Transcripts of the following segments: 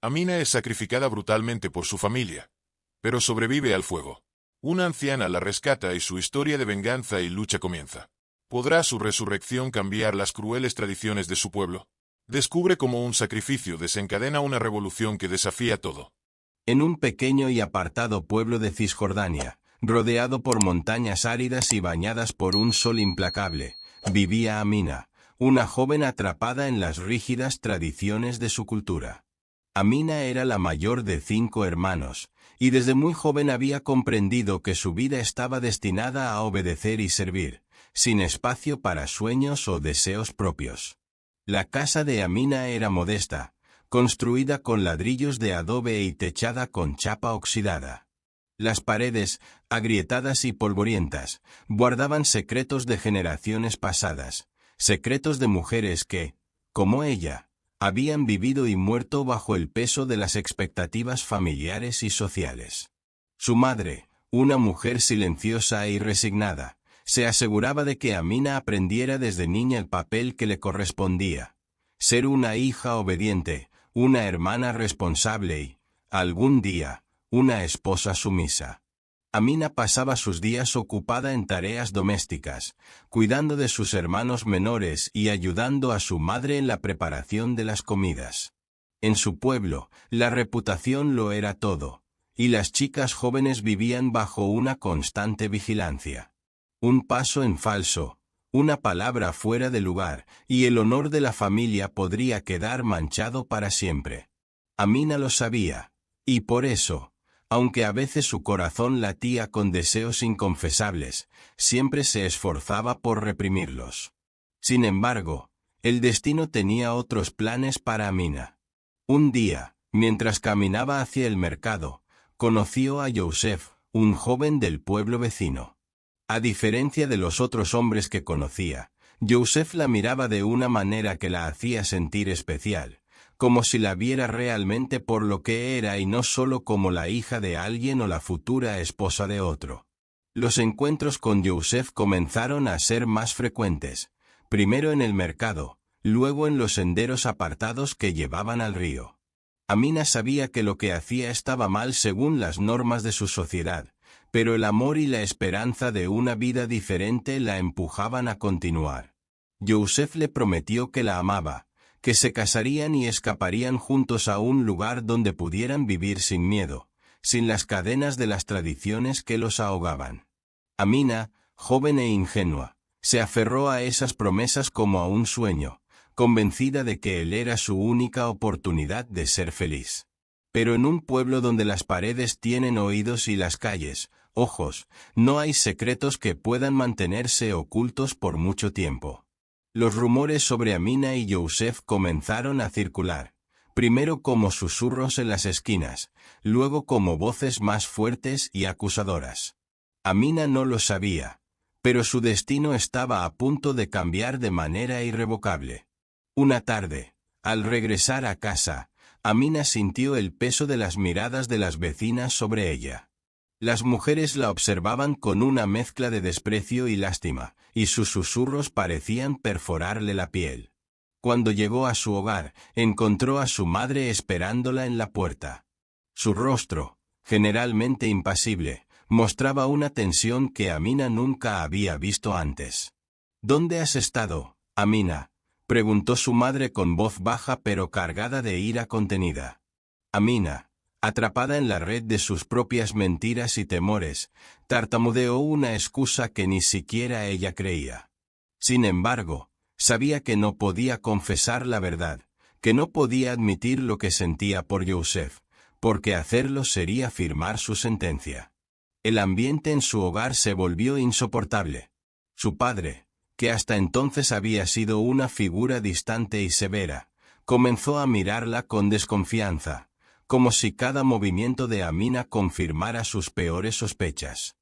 Amina es sacrificada brutalmente por su familia, pero sobrevive al fuego. Una anciana la rescata y su historia de venganza y lucha comienza. ¿Podrá su resurrección cambiar las crueles tradiciones de su pueblo? Descubre cómo un sacrificio desencadena una revolución que desafía todo. En un pequeño y apartado pueblo de Cisjordania, rodeado por montañas áridas y bañadas por un sol implacable, vivía Amina, una joven atrapada en las rígidas tradiciones de su cultura. Amina era la mayor de 5 hermanos, y desde muy joven había comprendido que su vida estaba destinada a obedecer y servir, sin espacio para sueños o deseos propios. La casa de Amina era modesta, construida con ladrillos de adobe y techada con chapa oxidada. Las paredes, agrietadas y polvorientas, guardaban secretos de generaciones pasadas, secretos de mujeres que, como ella, habían vivido y muerto bajo el peso de las expectativas familiares y sociales. Su madre, una mujer silenciosa y resignada, se aseguraba de que Amina aprendiera desde niña el papel que le correspondía: ser una hija obediente, una hermana responsable y, algún día, una esposa sumisa. Amina pasaba sus días ocupada en tareas domésticas, cuidando de sus hermanos menores y ayudando a su madre en la preparación de las comidas. En su pueblo, la reputación lo era todo, y las chicas jóvenes vivían bajo una constante vigilancia. Un paso en falso, una palabra fuera de lugar, y el honor de la familia podría quedar manchado para siempre. Amina lo sabía, y por eso, aunque a veces su corazón latía con deseos inconfesables, siempre se esforzaba por reprimirlos. Sin embargo, el destino tenía otros planes para Amina. Un día, mientras caminaba hacia el mercado, conoció a Youssef, un joven del pueblo vecino. A diferencia de los otros hombres que conocía, Youssef la miraba de una manera que la hacía sentir especial, como si la viera realmente por lo que era y no solo como la hija de alguien o la futura esposa de otro. Los encuentros con Youssef comenzaron a ser más frecuentes, primero en el mercado, luego en los senderos apartados que llevaban al río. Amina sabía que lo que hacía estaba mal según las normas de su sociedad, pero el amor y la esperanza de una vida diferente la empujaban a continuar. Youssef le prometió que la amaba, que se casarían y escaparían juntos a un lugar donde pudieran vivir sin miedo, sin las cadenas de las tradiciones que los ahogaban. Amina, joven e ingenua, se aferró a esas promesas como a un sueño, convencida de que él era su única oportunidad de ser feliz. Pero en un pueblo donde las paredes tienen oídos y las calles, ojos, no hay secretos que puedan mantenerse ocultos por mucho tiempo. Los rumores sobre Amina y Youssef comenzaron a circular, primero como susurros en las esquinas, luego como voces más fuertes y acusadoras. Amina no lo sabía, pero su destino estaba a punto de cambiar de manera irrevocable. Una tarde, al regresar a casa, Amina sintió el peso de las miradas de las vecinas sobre ella. Las mujeres la observaban con una mezcla de desprecio y lástima, y sus susurros parecían perforarle la piel. Cuando llegó a su hogar, encontró a su madre esperándola en la puerta. Su rostro, generalmente impasible, mostraba una tensión que Amina nunca había visto antes. ¿Dónde has estado, Amina?, preguntó su madre con voz baja pero cargada de ira contenida. Amina, atrapada en la red de sus propias mentiras y temores, tartamudeó una excusa que ni siquiera ella creía. Sin embargo, sabía que no podía confesar la verdad, que no podía admitir lo que sentía por Youssef, porque hacerlo sería firmar su sentencia. El ambiente en su hogar se volvió insoportable. Su padre, que hasta entonces había sido una figura distante y severa, comenzó a mirarla con desconfianza, como si cada movimiento de Amina confirmara sus peores sospechas.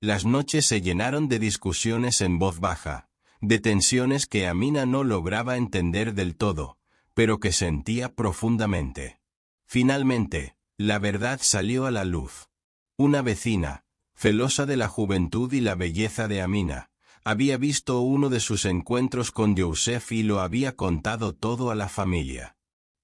Las noches se llenaron de discusiones en voz baja, de tensiones que Amina no lograba entender del todo, pero que sentía profundamente. Finalmente, la verdad salió a la luz. Una vecina, celosa de la juventud y la belleza de Amina, había visto uno de sus encuentros con Youssef y lo había contado todo a la familia.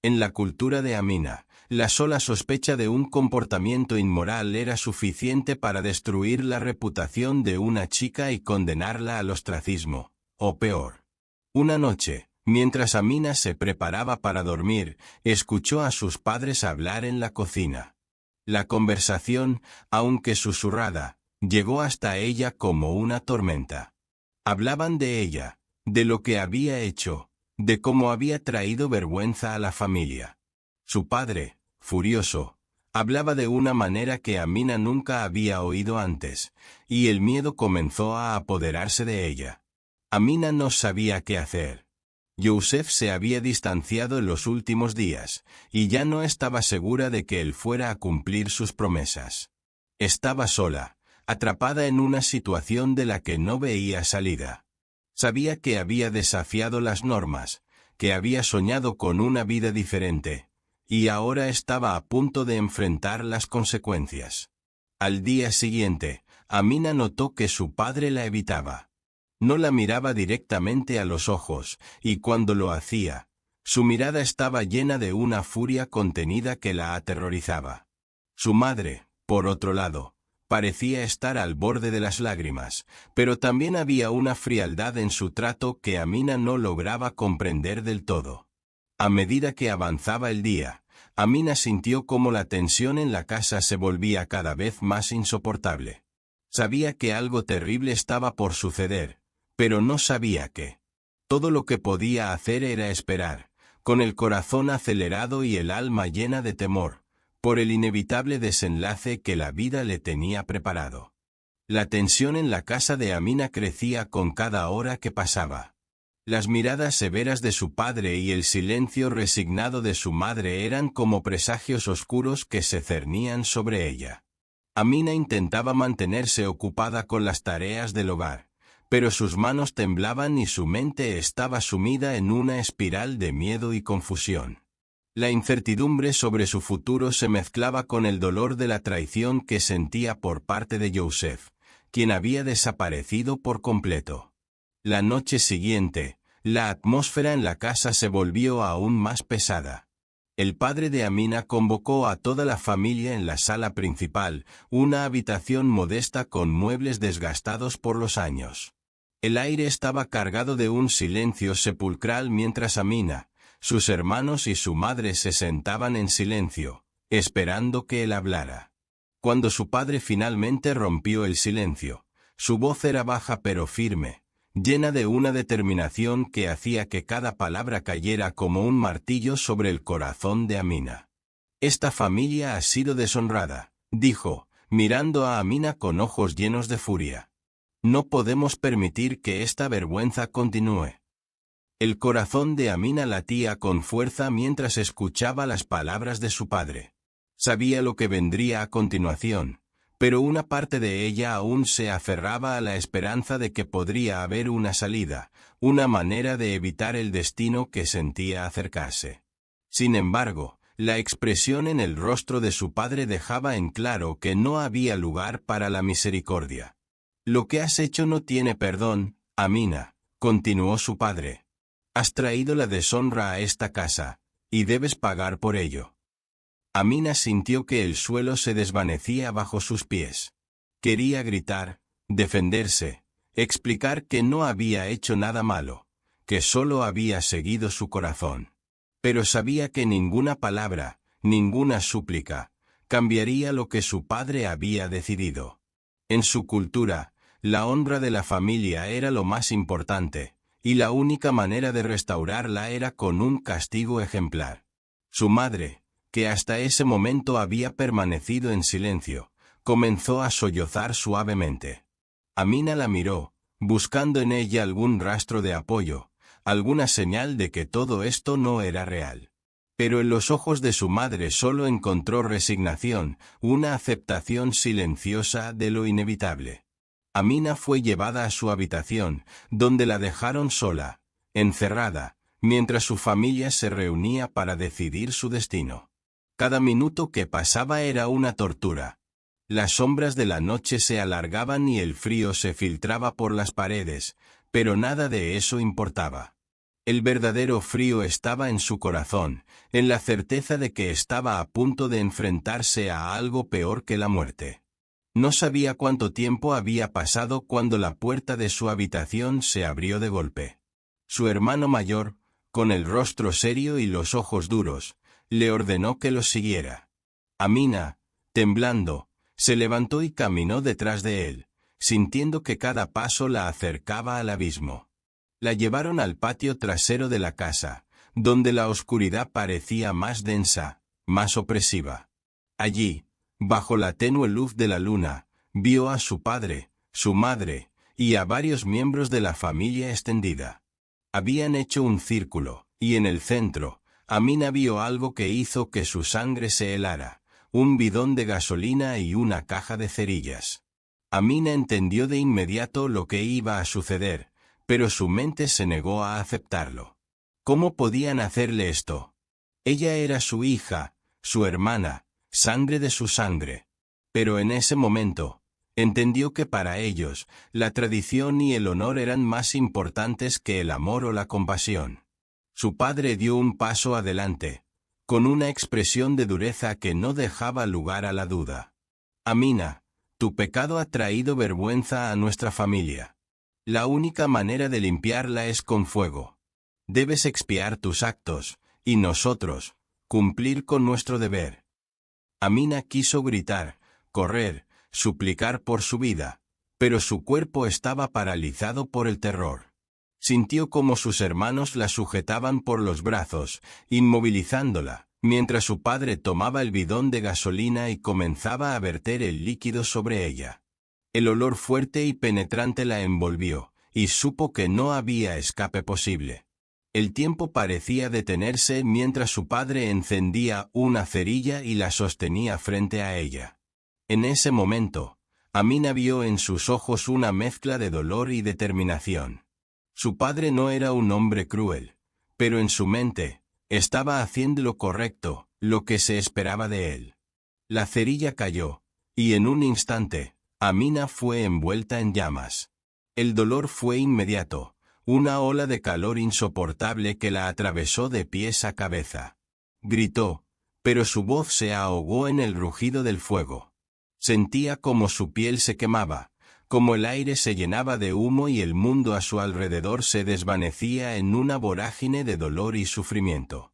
En la cultura de Amina, La sola sospecha de un comportamiento inmoral era suficiente para destruir la reputación de una chica y condenarla al ostracismo, o peor. Una noche, mientras Amina se preparaba para dormir, escuchó a sus padres hablar en la cocina. La conversación, aunque susurrada, llegó hasta ella como una tormenta. Hablaban de ella, de lo que había hecho, de cómo había traído vergüenza a la familia. Su padre, furioso, hablaba de una manera que Amina nunca había oído antes, y el miedo comenzó a apoderarse de ella. Amina no sabía qué hacer. Youssef se había distanciado en los últimos días, y ya no estaba segura de que él fuera a cumplir sus promesas. Estaba sola, atrapada en una situación de la que no veía salida. Sabía que había desafiado las normas, que había soñado con una vida diferente, y ahora estaba a punto de enfrentar las consecuencias. Al día siguiente, Amina notó que su padre la evitaba. No la miraba directamente a los ojos, y cuando lo hacía, su mirada estaba llena de una furia contenida que la aterrorizaba. Su madre, por otro lado, parecía estar al borde de las lágrimas, pero también había una frialdad en su trato que Amina no lograba comprender del todo. A medida que avanzaba el día, Amina sintió cómo la tensión en la casa se volvía cada vez más insoportable. Sabía que algo terrible estaba por suceder, pero no sabía qué. Todo lo que podía hacer era esperar, con el corazón acelerado y el alma llena de temor, por el inevitable desenlace que la vida le tenía preparado. La tensión en la casa de Amina crecía con cada hora que pasaba. Las miradas severas de su padre y el silencio resignado de su madre eran como presagios oscuros que se cernían sobre ella. Amina intentaba mantenerse ocupada con las tareas del hogar, pero sus manos temblaban y su mente estaba sumida en una espiral de miedo y confusión. La incertidumbre sobre su futuro se mezclaba con el dolor de la traición que sentía por parte de Youssef, quien había desaparecido por completo. La noche siguiente, la atmósfera en la casa se volvió aún más pesada. El padre de Amina convocó a toda la familia en la sala principal, una habitación modesta con muebles desgastados por los años. El aire estaba cargado de un silencio sepulcral mientras Amina, sus hermanos y su madre se sentaban en silencio, esperando que él hablara. Cuando su padre finalmente rompió el silencio, su voz era baja pero firme, llena de una determinación que hacía que cada palabra cayera como un martillo sobre el corazón de Amina. «Esta familia ha sido deshonrada», dijo, mirando a Amina con ojos llenos de furia. «No podemos permitir que esta vergüenza continúe». El corazón de Amina latía con fuerza mientras escuchaba las palabras de su padre. Sabía lo que vendría a continuación, pero una parte de ella aún se aferraba a la esperanza de que podría haber una salida, una manera de evitar el destino que sentía acercarse. Sin embargo, la expresión en el rostro de su padre dejaba en claro que no había lugar para la misericordia. «Lo que has hecho no tiene perdón, Amina», continuó su padre. «Has traído la deshonra a esta casa, y debes pagar por ello». Amina sintió que el suelo se desvanecía bajo sus pies. Quería gritar, defenderse, explicar que no había hecho nada malo, que solo había seguido su corazón. Pero sabía que ninguna palabra, ninguna súplica, cambiaría lo que su padre había decidido. En su cultura, la honra de la familia era lo más importante, y la única manera de restaurarla era con un castigo ejemplar. Su madre, que hasta ese momento había permanecido en silencio, comenzó a sollozar suavemente. Amina la miró, buscando en ella algún rastro de apoyo, alguna señal de que todo esto no era real. Pero en los ojos de su madre solo encontró resignación, una aceptación silenciosa de lo inevitable. Amina fue llevada a su habitación, donde la dejaron sola, encerrada, mientras su familia se reunía para decidir su destino. Cada minuto que pasaba era una tortura. Las sombras de la noche se alargaban y el frío se filtraba por las paredes, pero nada de eso importaba. El verdadero frío estaba en su corazón, en la certeza de que estaba a punto de enfrentarse a algo peor que la muerte. No sabía cuánto tiempo había pasado cuando la puerta de su habitación se abrió de golpe. Su hermano mayor, con el rostro serio y los ojos duros, le ordenó que lo siguiera. Amina, temblando, se levantó y caminó detrás de él, sintiendo que cada paso la acercaba al abismo. La llevaron al patio trasero de la casa, donde la oscuridad parecía más densa, más opresiva. Allí, bajo la tenue luz de la luna, vio a su padre, su madre, y a varios miembros de la familia extendida. Habían hecho un círculo, y en el centro, Amina vio algo que hizo que su sangre se helara, un bidón de gasolina y una caja de cerillas. Amina entendió de inmediato lo que iba a suceder, pero su mente se negó a aceptarlo. ¿Cómo podían hacerle esto? Ella era su hija, su hermana, sangre de su sangre. Pero en ese momento, entendió que para ellos, la tradición y el honor eran más importantes que el amor o la compasión. Su padre dio un paso adelante, con una expresión de dureza que no dejaba lugar a la duda. Amina, tu pecado ha traído vergüenza a nuestra familia. La única manera de limpiarla es con fuego. Debes expiar tus actos, y nosotros, cumplir con nuestro deber. Amina quiso gritar, correr, suplicar por su vida, pero su cuerpo estaba paralizado por el terror. Sintió como sus hermanos la sujetaban por los brazos, inmovilizándola, mientras su padre tomaba el bidón de gasolina y comenzaba a verter el líquido sobre ella. El olor fuerte y penetrante la envolvió, y supo que no había escape posible. El tiempo parecía detenerse mientras su padre encendía una cerilla y la sostenía frente a ella. En ese momento, Amina vio en sus ojos una mezcla de dolor y determinación. Su padre no era un hombre cruel, pero en su mente, estaba haciendo lo correcto, lo que se esperaba de él. La cerilla cayó, y en un instante, Amina fue envuelta en llamas. El dolor fue inmediato, una ola de calor insoportable que la atravesó de pies a cabeza. Gritó, pero su voz se ahogó en el rugido del fuego. Sentía como su piel se quemaba, como el aire se llenaba de humo y el mundo a su alrededor se desvanecía en una vorágine de dolor y sufrimiento.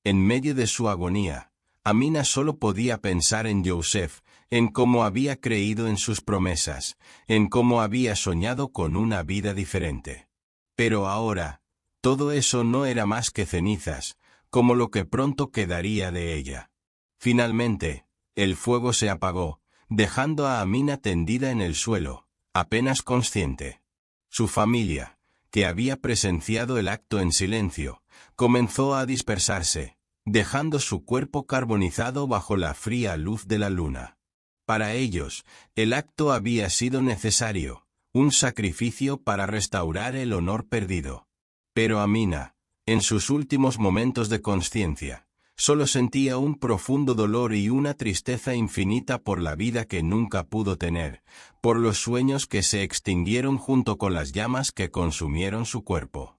En medio de su agonía, Amina solo podía pensar en Joseph, en cómo había creído en sus promesas, en cómo había soñado con una vida diferente. Pero ahora, todo eso no era más que cenizas, como lo que pronto quedaría de ella. Finalmente, el fuego se apagó, dejando a Amina tendida en el suelo, apenas consciente. Su familia, que había presenciado el acto en silencio, comenzó a dispersarse, dejando su cuerpo carbonizado bajo la fría luz de la luna. Para ellos, el acto había sido necesario, un sacrificio para restaurar el honor perdido. Pero Amina, en sus últimos momentos de consciencia, solo sentía un profundo dolor y una tristeza infinita por la vida que nunca pudo tener, por los sueños que se extinguieron junto con las llamas que consumieron su cuerpo.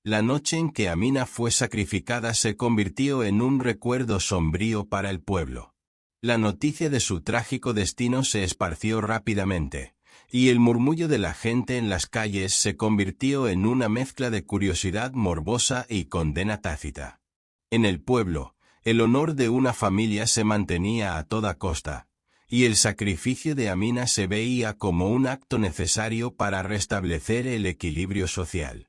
La noche en que Amina fue sacrificada se convirtió en un recuerdo sombrío para el pueblo. La noticia de su trágico destino se esparció rápidamente, y el murmullo de la gente en las calles se convirtió en una mezcla de curiosidad morbosa y condena tácita. En el pueblo, el honor de una familia se mantenía a toda costa, y el sacrificio de Amina se veía como un acto necesario para restablecer el equilibrio social.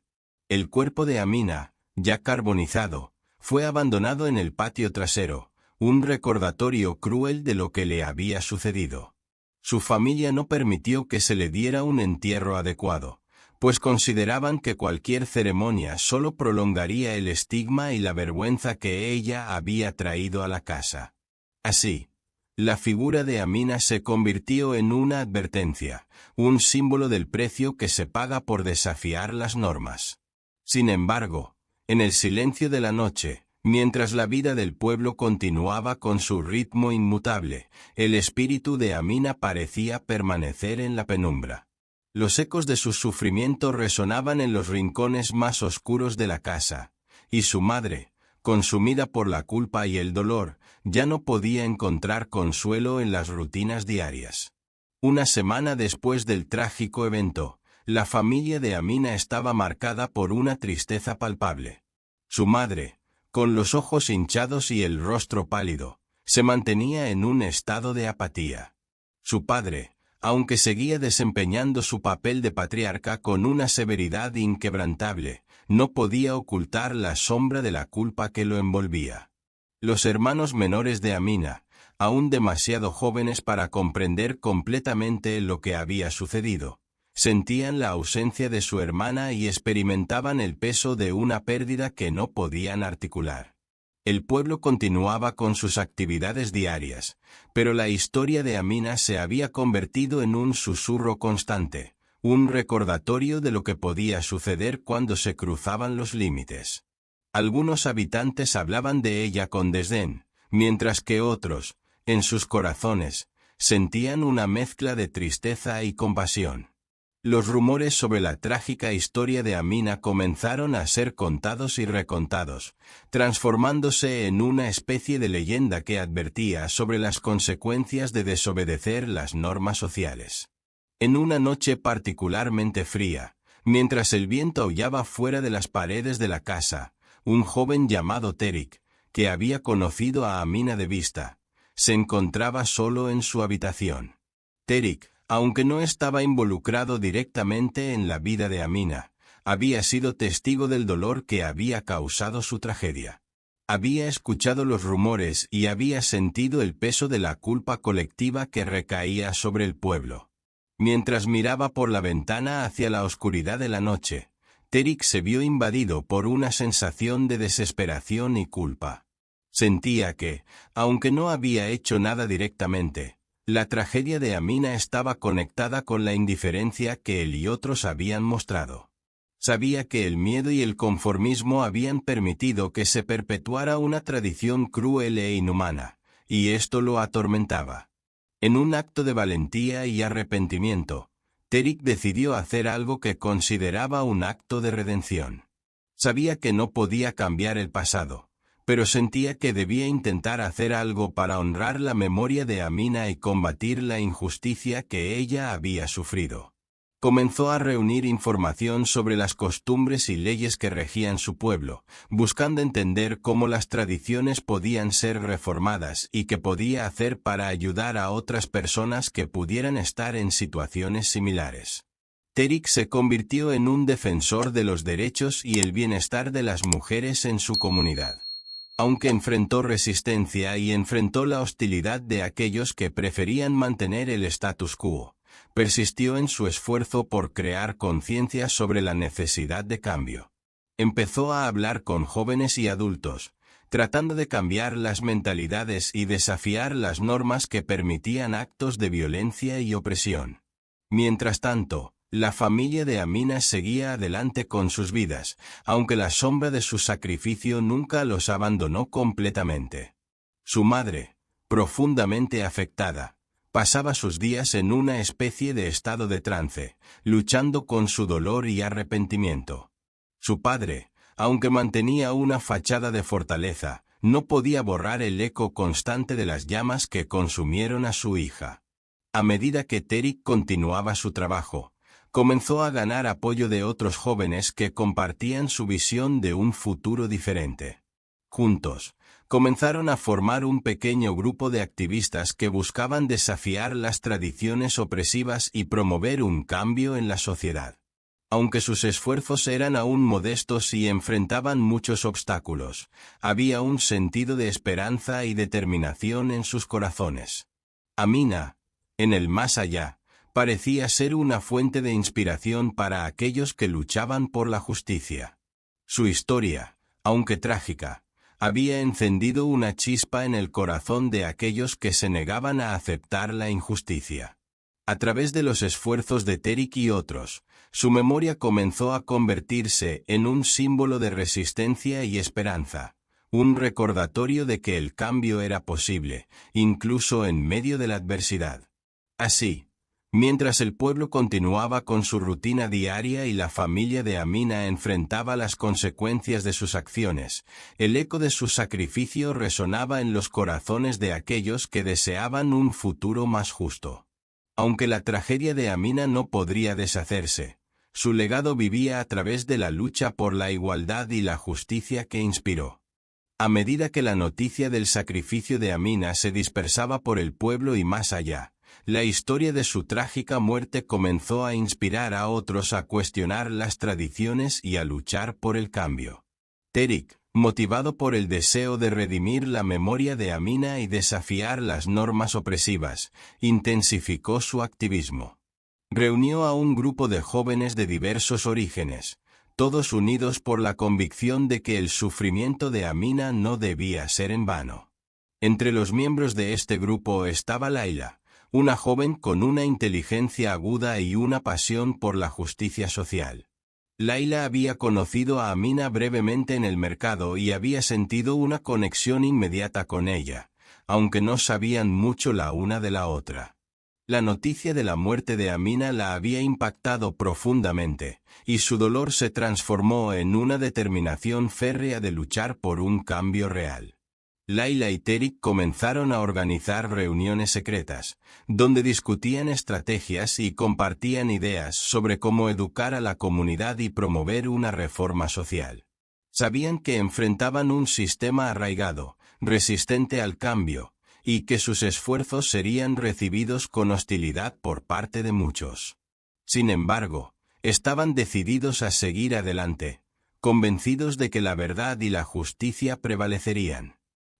El cuerpo de Amina, ya carbonizado, fue abandonado en el patio trasero, un recordatorio cruel de lo que le había sucedido. Su familia no permitió que se le diera un entierro adecuado, pues consideraban que cualquier ceremonia solo prolongaría el estigma y la vergüenza que ella había traído a la casa. Así, la figura de Amina se convirtió en una advertencia, un símbolo del precio que se paga por desafiar las normas. Sin embargo, en el silencio de la noche, mientras la vida del pueblo continuaba con su ritmo inmutable, el espíritu de Amina parecía permanecer en la penumbra. Los ecos de su sufrimiento resonaban en los rincones más oscuros de la casa, y su madre, consumida por la culpa y el dolor, ya no podía encontrar consuelo en las rutinas diarias. Una semana después del trágico evento, la familia de Amina estaba marcada por una tristeza palpable. Su madre, con los ojos hinchados y el rostro pálido, se mantenía en un estado de apatía. Su padre, aunque seguía desempeñando su papel de patriarca con una severidad inquebrantable, no podía ocultar la sombra de la culpa que lo envolvía. Los hermanos menores de Amina, aún demasiado jóvenes para comprender completamente lo que había sucedido, sentían la ausencia de su hermana y experimentaban el peso de una pérdida que no podían articular. El pueblo continuaba con sus actividades diarias, pero la historia de Amina se había convertido en un susurro constante, un recordatorio de lo que podía suceder cuando se cruzaban los límites. Algunos habitantes hablaban de ella con desdén, mientras que otros, en sus corazones, sentían una mezcla de tristeza y compasión. Los rumores sobre la trágica historia de Amina comenzaron a ser contados y recontados, transformándose en una especie de leyenda que advertía sobre las consecuencias de desobedecer las normas sociales. En una noche particularmente fría, mientras el viento aullaba fuera de las paredes de la casa, un joven llamado Terik, que había conocido a Amina de vista, se encontraba solo en su habitación. Terik, aunque no estaba involucrado directamente en la vida de Amina, había sido testigo del dolor que había causado su tragedia. Había escuchado los rumores y había sentido el peso de la culpa colectiva que recaía sobre el pueblo. Mientras miraba por la ventana hacia la oscuridad de la noche, Terik se vio invadido por una sensación de desesperación y culpa. Sentía que, aunque no había hecho nada directamente, la tragedia de Amina estaba conectada con la indiferencia que él y otros habían mostrado. Sabía que el miedo y el conformismo habían permitido que se perpetuara una tradición cruel e inhumana, y esto lo atormentaba. En un acto de valentía y arrepentimiento, Terik decidió hacer algo que consideraba un acto de redención. Sabía que no podía cambiar el pasado, pero sentía que debía intentar hacer algo para honrar la memoria de Amina y combatir la injusticia que ella había sufrido. Comenzó a reunir información sobre las costumbres y leyes que regían su pueblo, buscando entender cómo las tradiciones podían ser reformadas y qué podía hacer para ayudar a otras personas que pudieran estar en situaciones similares. Terik se convirtió en un defensor de los derechos y el bienestar de las mujeres en su comunidad. Aunque enfrentó resistencia y enfrentó la hostilidad de aquellos que preferían mantener el status quo, persistió en su esfuerzo por crear conciencia sobre la necesidad de cambio. Empezó a hablar con jóvenes y adultos, tratando de cambiar las mentalidades y desafiar las normas que permitían actos de violencia y opresión. Mientras tanto, la familia de Amina seguía adelante con sus vidas, aunque la sombra de su sacrificio nunca los abandonó completamente. Su madre, profundamente afectada, pasaba sus días en una especie de estado de trance, luchando con su dolor y arrepentimiento. Su padre, aunque mantenía una fachada de fortaleza, no podía borrar el eco constante de las llamas que consumieron a su hija. A medida que Terik continuaba su trabajo, comenzó a ganar apoyo de otros jóvenes que compartían su visión de un futuro diferente. Juntos, comenzaron a formar un pequeño grupo de activistas que buscaban desafiar las tradiciones opresivas y promover un cambio en la sociedad. Aunque sus esfuerzos eran aún modestos y enfrentaban muchos obstáculos, había un sentido de esperanza y determinación en sus corazones. Amina, en el más allá, parecía ser una fuente de inspiración para aquellos que luchaban por la justicia. Su historia, aunque trágica, había encendido una chispa en el corazón de aquellos que se negaban a aceptar la injusticia. A través de los esfuerzos de Terik y otros, su memoria comenzó a convertirse en un símbolo de resistencia y esperanza, un recordatorio de que el cambio era posible, incluso en medio de la adversidad. Así, Mientras el pueblo continuaba con su rutina diaria y la familia de Amina enfrentaba las consecuencias de sus acciones, el eco de su sacrificio resonaba en los corazones de aquellos que deseaban un futuro más justo. Aunque la tragedia de Amina no podría deshacerse, su legado vivía a través de la lucha por la igualdad y la justicia que inspiró. A medida que la noticia del sacrificio de Amina se dispersaba por el pueblo y más allá, la historia de su trágica muerte comenzó a inspirar a otros a cuestionar las tradiciones y a luchar por el cambio. Tariq, motivado por el deseo de redimir la memoria de Amina y desafiar las normas opresivas, intensificó su activismo. Reunió a un grupo de jóvenes de diversos orígenes, todos unidos por la convicción de que el sufrimiento de Amina no debía ser en vano. Entre los miembros de este grupo estaba Laila, una joven con una inteligencia aguda y una pasión por la justicia social. Laila había conocido a Amina brevemente en el mercado y había sentido una conexión inmediata con ella, aunque no sabían mucho la una de la otra. La noticia de la muerte de Amina la había impactado profundamente, y su dolor se transformó en una determinación férrea de luchar por un cambio real. Laila y Tariq comenzaron a organizar reuniones secretas, donde discutían estrategias y compartían ideas sobre cómo educar a la comunidad y promover una reforma social. Sabían que enfrentaban un sistema arraigado, resistente al cambio, y que sus esfuerzos serían recibidos con hostilidad por parte de muchos. Sin embargo, estaban decididos a seguir adelante, convencidos de que la verdad y la justicia prevalecerían.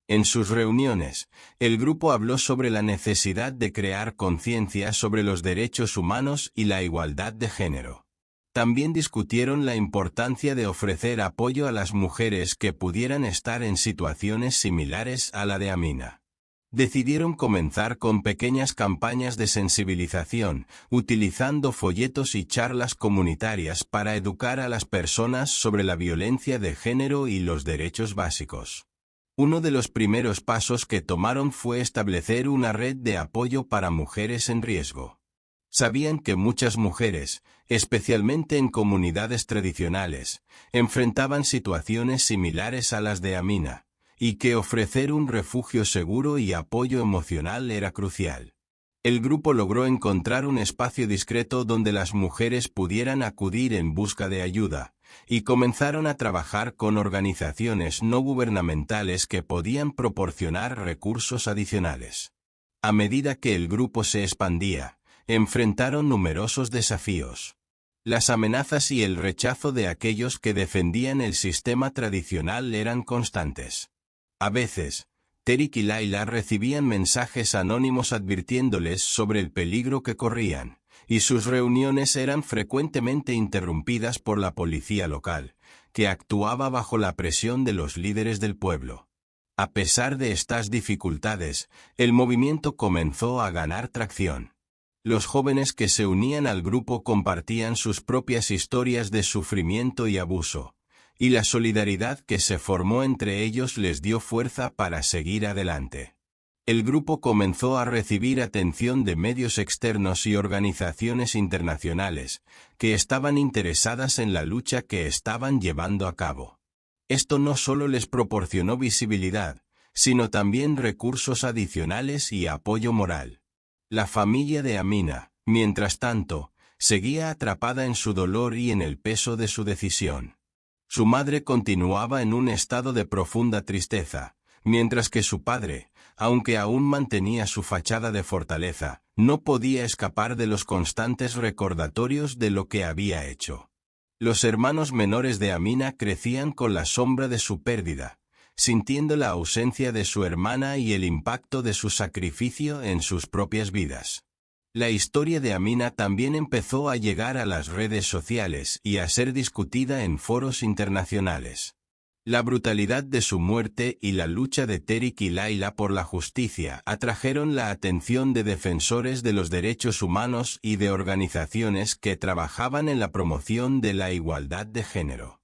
En sus reuniones, el grupo habló sobre la necesidad de crear conciencia sobre los derechos humanos y la igualdad de género. También discutieron la importancia de ofrecer apoyo a las mujeres que pudieran estar en situaciones similares a la de Amina. Decidieron comenzar con pequeñas campañas de sensibilización, utilizando folletos y charlas comunitarias para educar a las personas sobre la violencia de género y los derechos básicos. Uno de los primeros pasos que tomaron fue establecer una red de apoyo para mujeres en riesgo. Sabían que muchas mujeres, especialmente en comunidades tradicionales, enfrentaban situaciones similares a las de Amina, y que ofrecer un refugio seguro y apoyo emocional era crucial. El grupo logró encontrar un espacio discreto donde las mujeres pudieran acudir en busca de ayuda, y comenzaron a trabajar con organizaciones no gubernamentales que podían proporcionar recursos adicionales. A medida que el grupo se expandía, enfrentaron numerosos desafíos. Las amenazas y el rechazo de aquellos que defendían el sistema tradicional eran constantes. A veces, Tariq y Laila recibían mensajes anónimos advirtiéndoles sobre el peligro que corrían, y sus reuniones eran frecuentemente interrumpidas por la policía local, que actuaba bajo la presión de los líderes del pueblo. A pesar de estas dificultades, el movimiento comenzó a ganar tracción. Los jóvenes que se unían al grupo compartían sus propias historias de sufrimiento y abuso, y la solidaridad que se formó entre ellos les dio fuerza para seguir adelante. El grupo comenzó a recibir atención de medios externos y organizaciones internacionales, que estaban interesadas en la lucha que estaban llevando a cabo. Esto no solo les proporcionó visibilidad, sino también recursos adicionales y apoyo moral. La familia de Amina, mientras tanto, seguía atrapada en su dolor y en el peso de su decisión. Su madre continuaba en un estado de profunda tristeza, mientras que su padre, aunque aún mantenía su fachada de fortaleza, no podía escapar de los constantes recordatorios de lo que había hecho. Los hermanos menores de Amina crecían con la sombra de su pérdida, sintiendo la ausencia de su hermana y el impacto de su sacrificio en sus propias vidas. La historia de Amina también empezó a llegar a las redes sociales y a ser discutida en foros internacionales. La brutalidad de su muerte y la lucha de Tariq y Laila por la justicia atrajeron la atención de defensores de los derechos humanos y de organizaciones que trabajaban en la promoción de la igualdad de género.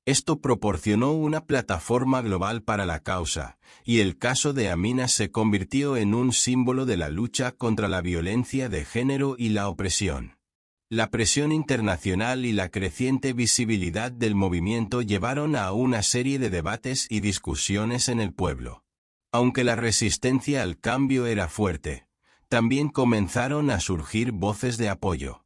Esto proporcionó una plataforma global para la causa, y el caso de Amina se convirtió en un símbolo de la lucha contra la violencia de género y la opresión. La presión internacional y la creciente visibilidad del movimiento llevaron a una serie de debates y discusiones en el pueblo. Aunque la resistencia al cambio era fuerte, también comenzaron a surgir voces de apoyo.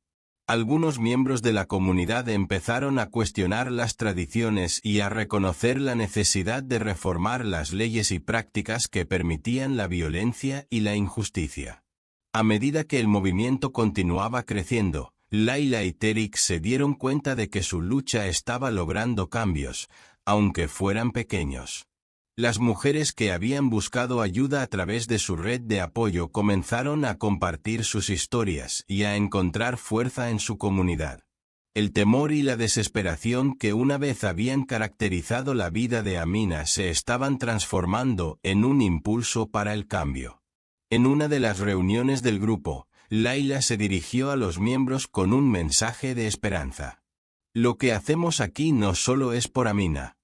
Algunos miembros de la comunidad empezaron a cuestionar las tradiciones y a reconocer la necesidad de reformar las leyes y prácticas que permitían la violencia y la injusticia. A medida que el movimiento continuaba creciendo, Layla y Terik se dieron cuenta de que su lucha estaba logrando cambios, aunque fueran pequeños. Las mujeres que habían buscado ayuda a través de su red de apoyo comenzaron a compartir sus historias y a encontrar fuerza en su comunidad. El temor y la desesperación que una vez habían caracterizado la vida de Amina se estaban transformando en un impulso para el cambio. En una de las reuniones del grupo, Layla se dirigió a los miembros con un mensaje de esperanza. Lo que hacemos aquí no solo es por Amina.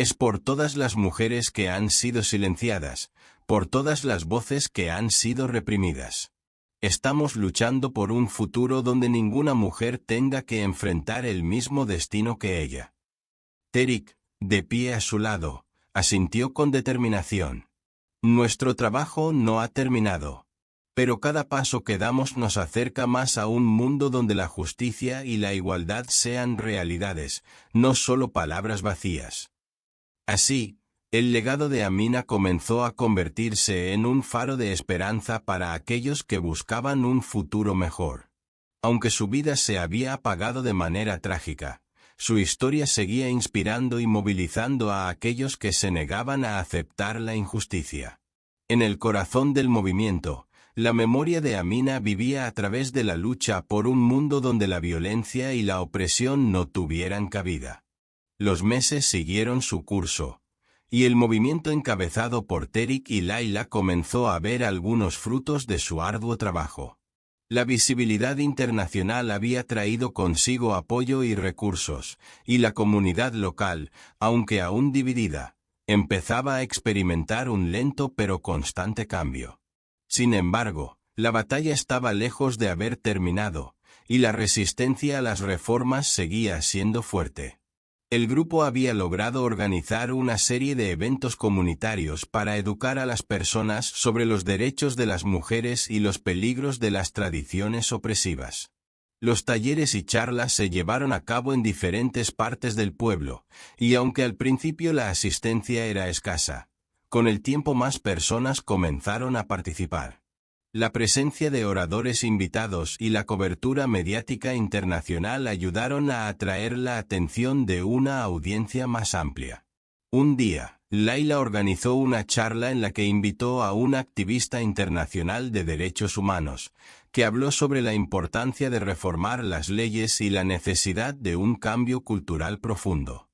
Es por todas las mujeres que han sido silenciadas, por todas las voces que han sido reprimidas. Estamos luchando por un futuro donde ninguna mujer tenga que enfrentar el mismo destino que ella. Terik, de pie a su lado, asintió con determinación. Nuestro trabajo no ha terminado. Pero cada paso que damos nos acerca más a un mundo donde la justicia y la igualdad sean realidades, no solo palabras vacías. Así, el legado de Amina comenzó a convertirse en un faro de esperanza para aquellos que buscaban un futuro mejor. Aunque su vida se había apagado de manera trágica, su historia seguía inspirando y movilizando a aquellos que se negaban a aceptar la injusticia. En el corazón del movimiento, la memoria de Amina vivía a través de la lucha por un mundo donde la violencia y la opresión no tuvieran cabida. Los meses siguieron su curso, y el movimiento encabezado por Terik y Layla comenzó a ver algunos frutos de su arduo trabajo. La visibilidad internacional había traído consigo apoyo y recursos, y la comunidad local, aunque aún dividida, empezaba a experimentar un lento pero constante cambio. Sin embargo, la batalla estaba lejos de haber terminado, y la resistencia a las reformas seguía siendo fuerte. El grupo había logrado organizar una serie de eventos comunitarios para educar a las personas sobre los derechos de las mujeres y los peligros de las tradiciones opresivas. Los talleres y charlas se llevaron a cabo en diferentes partes del pueblo, y aunque al principio la asistencia era escasa, con el tiempo más personas comenzaron a participar. La presencia de oradores invitados y la cobertura mediática internacional ayudaron a atraer la atención de una audiencia más amplia. Un día, Layla organizó una charla en la que invitó a un activista internacional de derechos humanos, que habló sobre la importancia de reformar las leyes y la necesidad de un cambio cultural profundo.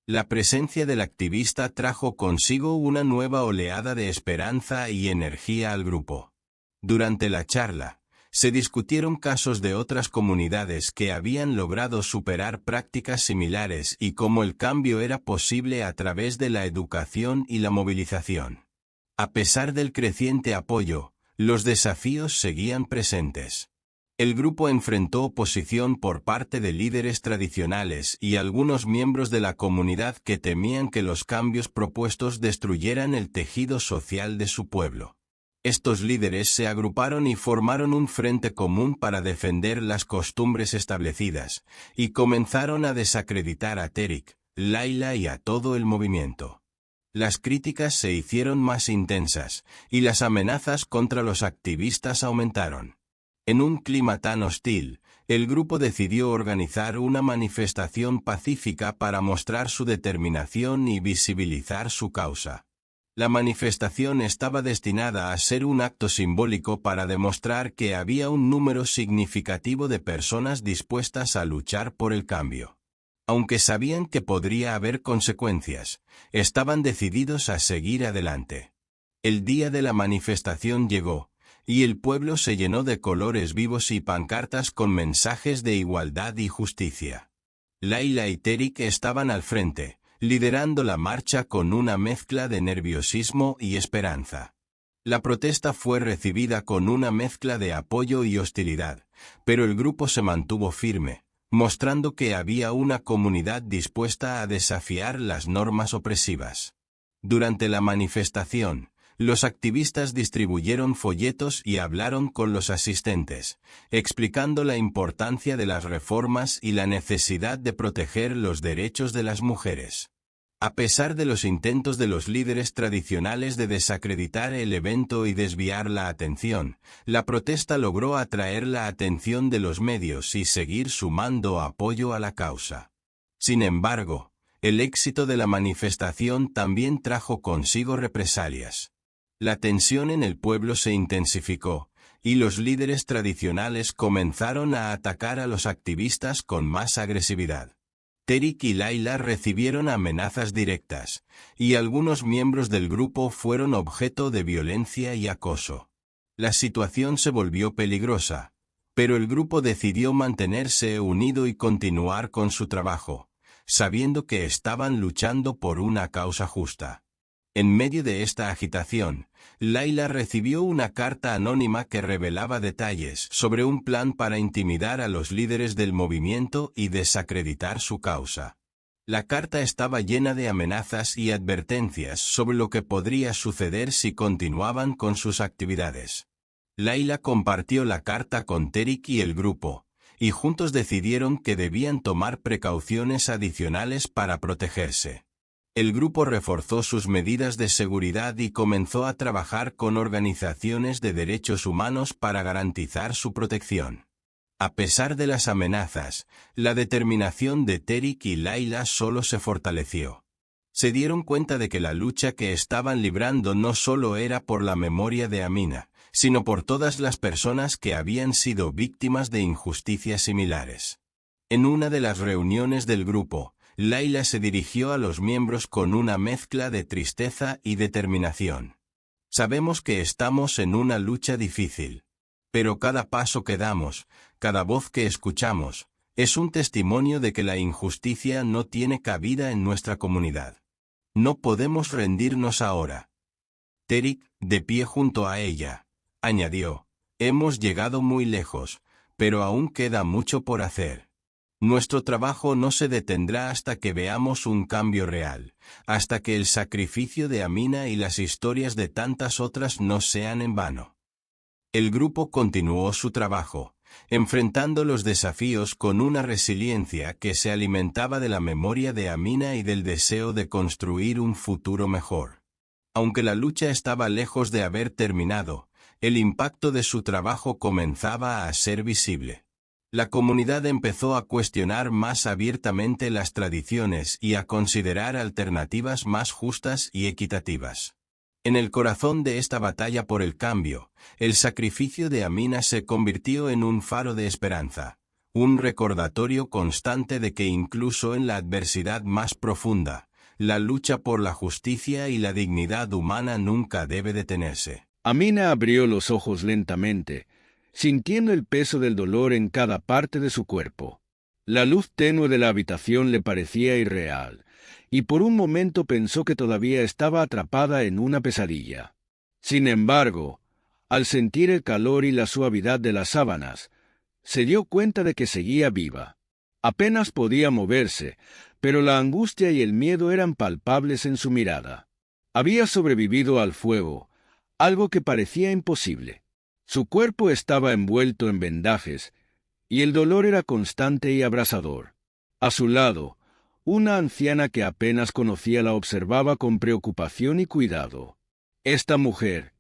La presencia del activista trajo consigo una nueva oleada de esperanza y energía al grupo. Durante la charla, se discutieron casos de otras comunidades que habían logrado superar prácticas similares y cómo el cambio era posible a través de la educación y la movilización. A pesar del creciente apoyo, los desafíos seguían presentes. El grupo enfrentó oposición por parte de líderes tradicionales y algunos miembros de la comunidad que temían que los cambios propuestos destruyeran el tejido social de su pueblo. Estos líderes se agruparon y formaron un frente común para defender las costumbres establecidas, y comenzaron a desacreditar a Terik, Layla y a todo el movimiento. Las críticas se hicieron más intensas, y las amenazas contra los activistas aumentaron. En un clima tan hostil, el grupo decidió organizar una manifestación pacífica para mostrar su determinación y visibilizar su causa. La manifestación estaba destinada a ser un acto simbólico para demostrar que había un número significativo de personas dispuestas a luchar por el cambio. Aunque sabían que podría haber consecuencias, estaban decididos a seguir adelante. El día de la manifestación llegó, y el pueblo se llenó de colores vivos y pancartas con mensajes de igualdad y justicia. Layla y Terik estaban al frente, liderando la marcha con una mezcla de nerviosismo y esperanza. La protesta fue recibida con una mezcla de apoyo y hostilidad, pero el grupo se mantuvo firme, mostrando que había una comunidad dispuesta a desafiar las normas opresivas. Durante la manifestación, los activistas distribuyeron folletos y hablaron con los asistentes, explicando la importancia de las reformas y la necesidad de proteger los derechos de las mujeres. A pesar de los intentos de los líderes tradicionales de desacreditar el evento y desviar la atención, la protesta logró atraer la atención de los medios y seguir sumando apoyo a la causa. Sin embargo, el éxito de la manifestación también trajo consigo represalias. La tensión en el pueblo se intensificó, y los líderes tradicionales comenzaron a atacar a los activistas con más agresividad. Terik y Layla recibieron amenazas directas, y algunos miembros del grupo fueron objeto de violencia y acoso. La situación se volvió peligrosa, pero el grupo decidió mantenerse unido y continuar con su trabajo, sabiendo que estaban luchando por una causa justa. En medio de esta agitación, Layla recibió una carta anónima que revelaba detalles sobre un plan para intimidar a los líderes del movimiento y desacreditar su causa. La carta estaba llena de amenazas y advertencias sobre lo que podría suceder si continuaban con sus actividades. Layla compartió la carta con Terik y el grupo, y juntos decidieron que debían tomar precauciones adicionales para protegerse. El grupo reforzó sus medidas de seguridad y comenzó a trabajar con organizaciones de derechos humanos para garantizar su protección. A pesar de las amenazas, la determinación de Terik y Layla solo se fortaleció. Se dieron cuenta de que la lucha que estaban librando no solo era por la memoria de Amina, sino por todas las personas que habían sido víctimas de injusticias similares. En una de las reuniones del grupo, Layla se dirigió a los miembros con una mezcla de tristeza y determinación. Sabemos que estamos en una lucha difícil, pero cada paso que damos, cada voz que escuchamos, es un testimonio de que la injusticia no tiene cabida en nuestra comunidad. No podemos rendirnos ahora. Terik, de pie junto a ella, añadió, hemos llegado muy lejos, pero aún queda mucho por hacer. Nuestro trabajo no se detendrá hasta que veamos un cambio real, hasta que el sacrificio de Amina y las historias de tantas otras no sean en vano. El grupo continuó su trabajo, enfrentando los desafíos con una resiliencia que se alimentaba de la memoria de Amina y del deseo de construir un futuro mejor. Aunque la lucha estaba lejos de haber terminado, el impacto de su trabajo comenzaba a ser visible. La comunidad empezó a cuestionar más abiertamente las tradiciones y a considerar alternativas más justas y equitativas. En el corazón de esta batalla por el cambio, el sacrificio de Amina se convirtió en un faro de esperanza, un recordatorio constante de que incluso en la adversidad más profunda, la lucha por la justicia y la dignidad humana nunca debe detenerse. Amina abrió los ojos lentamente, sintiendo el peso del dolor en cada parte de su cuerpo. La luz tenue de la habitación le parecía irreal, y por un momento pensó que todavía estaba atrapada en una pesadilla. Sin embargo, al sentir el calor y la suavidad de las sábanas, se dio cuenta de que seguía viva. Apenas podía moverse, pero la angustia y el miedo eran palpables en su mirada. Había sobrevivido al fuego, algo que parecía imposible. Su cuerpo estaba envuelto en vendajes, y el dolor era constante y abrasador. A su lado, una anciana que apenas conocía la observaba con preocupación y cuidado. Esta mujer,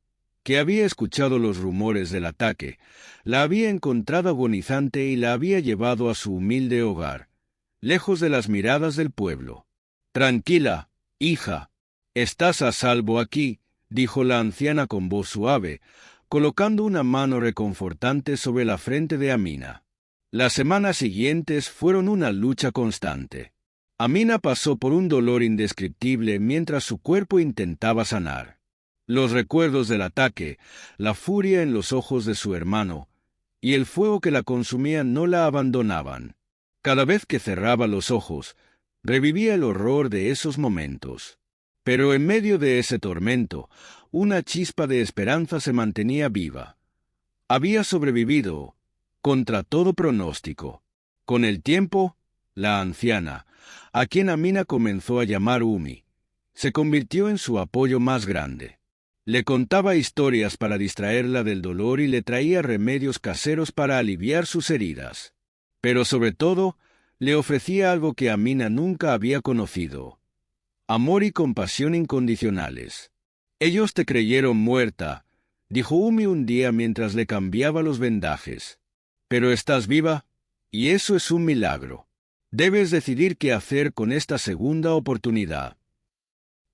que había escuchado los rumores del ataque, la había encontrado agonizante y la había llevado a su humilde hogar, lejos de las miradas del pueblo. «Tranquila, hija, estás a salvo aquí», dijo la anciana con voz suave, colocando una mano reconfortante sobre la frente de Amina. Las semanas siguientes fueron una lucha constante. Amina pasó por un dolor indescriptible mientras su cuerpo intentaba sanar. Los recuerdos del ataque, la furia en los ojos de su hermano, y el fuego que la consumía no la abandonaban. Cada vez que cerraba los ojos, Revivía el horror de esos momentos. Pero en medio de ese tormento, una chispa de esperanza se mantenía viva. Había sobrevivido, contra todo pronóstico. Con el tiempo, la anciana, a quien Amina comenzó a llamar Umi, se convirtió en su apoyo más grande. Le contaba historias para distraerla del dolor y le traía remedios caseros para aliviar sus heridas. Pero sobre todo, le ofrecía algo que Amina nunca había conocido: amor y compasión incondicionales. «Ellos te creyeron muerta», dijo Umi un día mientras le cambiaba los vendajes. «Pero estás viva, y eso es un milagro. Debes decidir qué hacer con esta segunda oportunidad».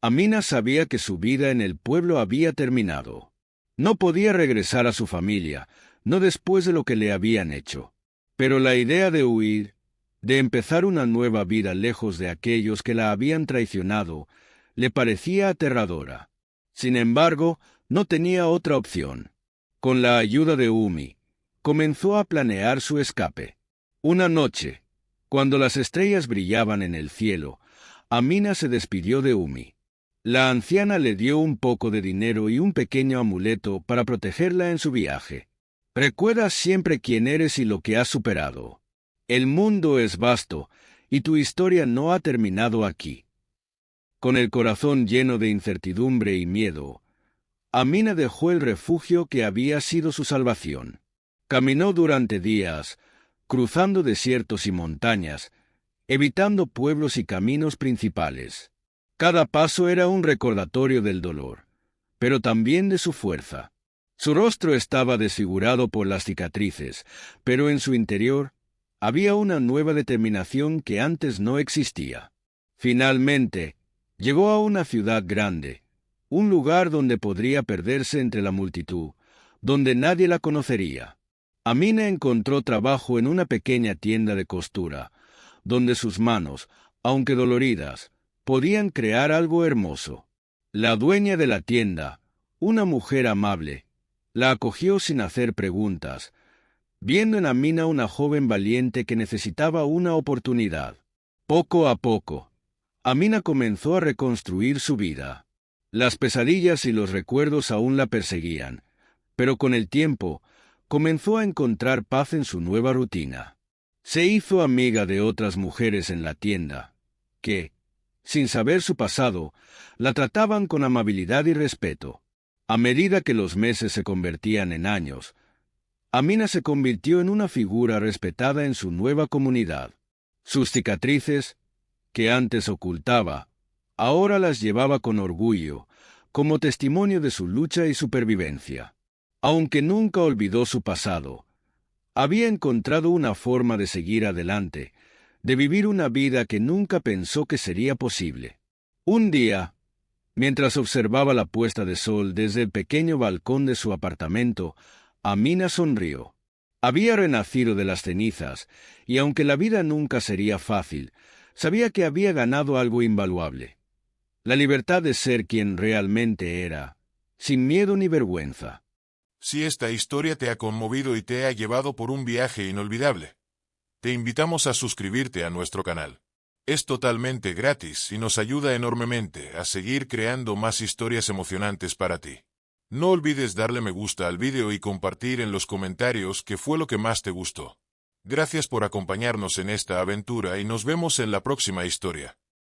Amina sabía que su vida en el pueblo había terminado. No podía regresar a su familia, no después de lo que le habían hecho. Pero la idea de huir, de empezar una nueva vida lejos de aquellos que la habían traicionado, le parecía aterradora. Sin embargo, no tenía otra opción. Con la ayuda de Umi, comenzó a planear su escape. Una noche, cuando las estrellas brillaban en el cielo, Amina se despidió de Umi. La anciana le dio un poco de dinero y un pequeño amuleto para protegerla en su viaje. «Recuerda siempre quién eres y lo que has superado. El mundo es vasto, y tu historia no ha terminado aquí». Con el corazón lleno de incertidumbre y miedo, Amina dejó el refugio que había sido su salvación. Caminó durante días, cruzando desiertos y montañas, evitando pueblos y caminos principales. Cada paso era un recordatorio del dolor, pero también de su fuerza. Su rostro estaba desfigurado por las cicatrices, pero en su interior había una nueva determinación que antes no existía. Finalmente, llegó a una ciudad grande, un lugar donde podría perderse entre la multitud, donde nadie la conocería. Amina encontró trabajo en una pequeña tienda de costura, donde sus manos, aunque doloridas, podían crear algo hermoso. La dueña de la tienda, una mujer amable, la acogió sin hacer preguntas, viendo en Amina una joven valiente que necesitaba una oportunidad. Poco a poco, Amina comenzó a reconstruir su vida. Las pesadillas y los recuerdos aún la perseguían, pero con el tiempo comenzó a encontrar paz en su nueva rutina. Se hizo amiga de otras mujeres en la tienda, que, sin saber su pasado, la trataban con amabilidad y respeto. A medida que los meses se convertían en años, Amina se convirtió en una figura respetada en su nueva comunidad. Sus cicatrices, que antes ocultaba, ahora las llevaba con orgullo, como testimonio de su lucha y supervivencia. Aunque nunca olvidó su pasado, había encontrado una forma de seguir adelante, de vivir una vida que nunca pensó que sería posible. Un día, mientras observaba la puesta de sol desde el pequeño balcón de su apartamento, Amina sonrió. Había renacido de las cenizas, y aunque la vida nunca sería fácil, sabía que había ganado algo invaluable: la libertad de ser quien realmente era, sin miedo ni vergüenza. Si esta historia te ha conmovido y te ha llevado por un viaje inolvidable, te invitamos a suscribirte a nuestro canal. Es totalmente gratis y nos ayuda enormemente a seguir creando más historias emocionantes para ti. No olvides darle me gusta al vídeo y compartir en los comentarios qué fue lo que más te gustó. Gracias por acompañarnos en esta aventura y nos vemos en la próxima historia.